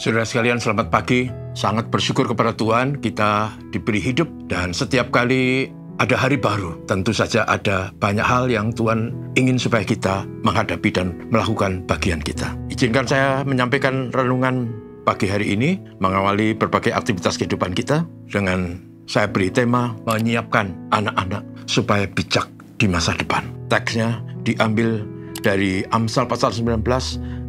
Saudara sekalian, selamat pagi. Sangat bersyukur kepada Tuhan kita diberi hidup dan setiap kali ada hari baru, tentu saja ada banyak hal yang Tuhan ingin supaya kita menghadapi dan melakukan bagian kita. Izinkan saya menyampaikan renungan pagi hari ini, mengawali berbagai aktivitas kehidupan kita dengan saya beri tema menyiapkan anak-anak supaya bijak di masa depan. Teksnya diambil dari Amsal pasal 19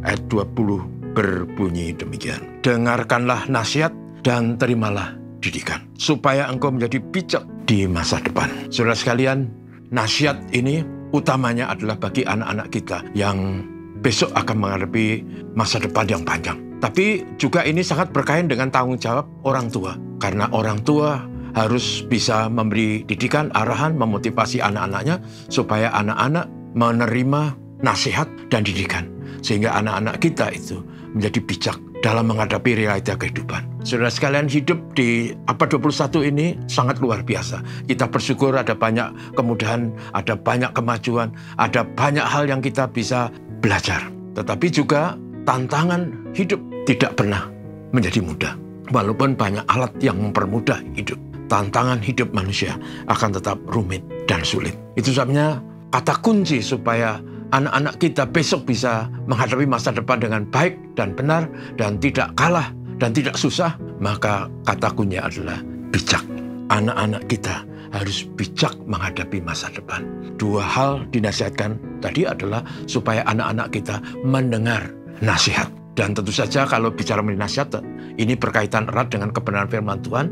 ayat 20 berbunyi demikian. Dengarkanlah nasihat dan terimalah didikan, supaya engkau menjadi bijak di masa depan. Saudara sekalian, nasihat ini utamanya adalah bagi anak-anak kita yang besok akan menghadapi masa depan yang panjang. Tapi juga ini sangat berkaitan dengan tanggung jawab orang tua. Karena orang tua harus bisa memberi didikan, arahan, memotivasi anak-anaknya supaya anak-anak menerima nasihat dan didikan. Sehingga anak-anak kita itu menjadi bijak dalam menghadapi realita kehidupan. Saudara sekalian, hidup di abad 21 ini sangat luar biasa. Kita bersyukur ada banyak kemudahan, ada banyak kemajuan, ada banyak hal yang kita bisa belajar. Tetapi juga tantangan hidup tidak pernah menjadi mudah. Walaupun banyak alat yang mempermudah hidup, tantangan hidup manusia akan tetap rumit dan sulit. Itu sebabnya kata kunci supaya anak-anak kita besok bisa menghadapi masa depan dengan baik dan benar dan tidak kalah dan tidak susah, maka kata kunci adalah bijak. Anak-anak kita harus bijak menghadapi masa depan. Dua hal dinasihatkan tadi adalah supaya anak-anak kita mendengar nasihat. Dan tentu saja kalau bicara mengenai nasihat, ini berkaitan erat dengan kebenaran firman Tuhan.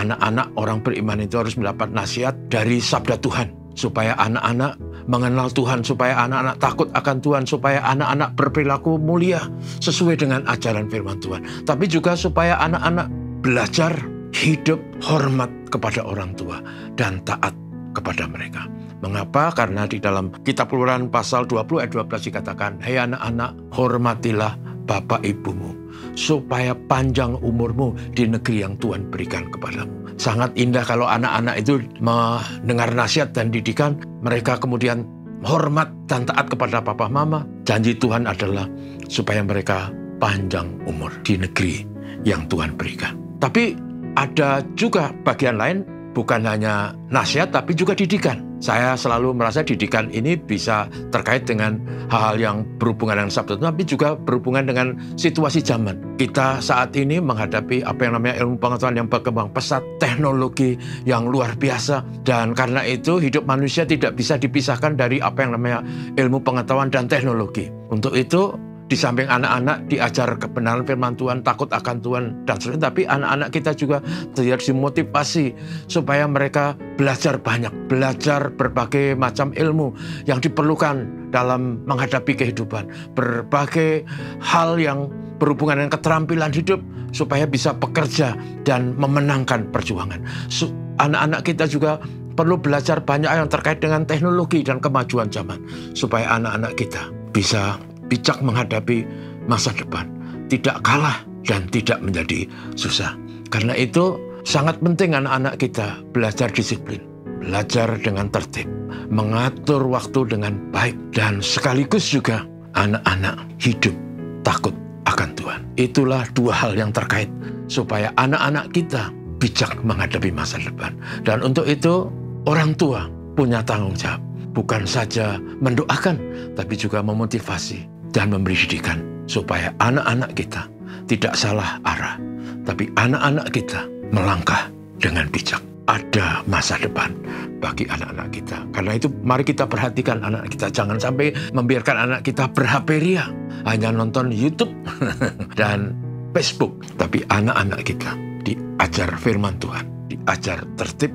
Anak-anak orang beriman itu harus mendapat nasihat dari sabda Tuhan. Supaya anak-anak mengenal Tuhan, supaya anak-anak takut akan Tuhan, supaya anak-anak berperilaku mulia sesuai dengan ajaran firman Tuhan. Tapi juga supaya anak-anak belajar hidup hormat kepada orang tua dan taat kepada mereka. Mengapa? Karena di dalam kitab Keluaran pasal 20 ayat 12 dikatakan, "Hei anak-anak, hormatilah bapak ibumu, supaya panjang umurmu di negeri yang Tuhan berikan kepadamu." Sangat indah kalau anak-anak itu mendengar nasihat dan didikan, mereka kemudian hormat dan taat kepada papa mama. Janji Tuhan adalah supaya mereka panjang umur di negeri yang Tuhan berikan. Tapi ada juga bagian lain, bukan hanya nasihat tapi juga didikan. Saya selalu merasa didikan ini bisa terkait dengan hal-hal yang berhubungan dengan sabda, tapi juga berhubungan dengan situasi zaman. Kita saat ini menghadapi apa yang namanya ilmu pengetahuan yang berkembang pesat, teknologi yang luar biasa, dan karena itu hidup manusia tidak bisa dipisahkan dari apa yang namanya ilmu pengetahuan dan teknologi. Untuk itu, di samping anak-anak diajar kebenaran firman Tuhan, takut akan Tuhan, dan sebagainya, tapi anak-anak kita juga harus dimotivasi supaya mereka belajar banyak, belajar berbagai macam ilmu yang diperlukan dalam menghadapi kehidupan, berbagai hal yang berhubungan dengan keterampilan hidup supaya bisa bekerja dan memenangkan perjuangan. Anak-anak kita juga perlu belajar banyak yang terkait dengan teknologi dan kemajuan zaman supaya anak-anak kita bisa bijak menghadapi masa depan, tidak kalah dan tidak menjadi susah. Karena itu sangat penting anak-anak kita belajar disiplin, belajar dengan tertib, mengatur waktu dengan baik, dan sekaligus juga anak-anak hidup takut akan Tuhan. Itulah dua hal yang terkait supaya anak-anak kita bijak menghadapi masa depan. Dan untuk itu orang tua punya tanggung jawab, bukan saja mendoakan tapi juga memotivasi dan memberi didikan supaya anak-anak kita tidak salah arah, tapi anak-anak kita melangkah dengan bijak. Ada masa depan bagi anak-anak kita. Karena itu mari kita perhatikan anak kita. Jangan sampai membiarkan anak kita ber-HP ria, hanya nonton YouTube dan Facebook. Tapi anak-anak kita diajar firman Tuhan, diajar tertib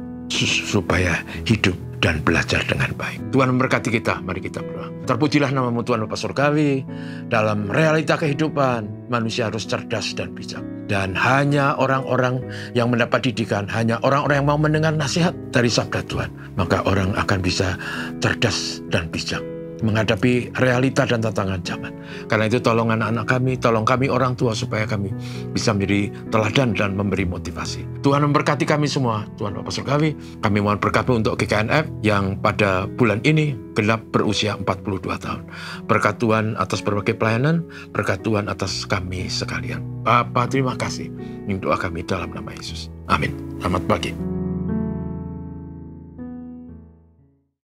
supaya hidup dan belajar dengan baik. Tuhan memberkati kita, mari kita berdoa. Terpujilah namamu Tuhan Bapa Surgawi. Dalam realita kehidupan, manusia harus cerdas dan bijak. Dan hanya orang-orang yang mendapat didikan, hanya orang-orang yang mau mendengar nasihat dari sabda Tuhan, maka orang akan bisa cerdas dan bijak menghadapi realita dan tantangan zaman. Karena itu tolong anak-anak kami, tolong kami orang tua supaya kami bisa menjadi teladan dan memberi motivasi. Tuhan memberkati kami semua, Tuhan Bapa Surgawi. Kami mohon berkat untuk GKNF yang pada bulan ini genap berusia 42 tahun. Berkat Tuhan atas berbagai pelayanan, berkat Tuhan atas kami sekalian. Bapa, terima kasih. Ini doa kami dalam nama Yesus. Amin. Selamat pagi.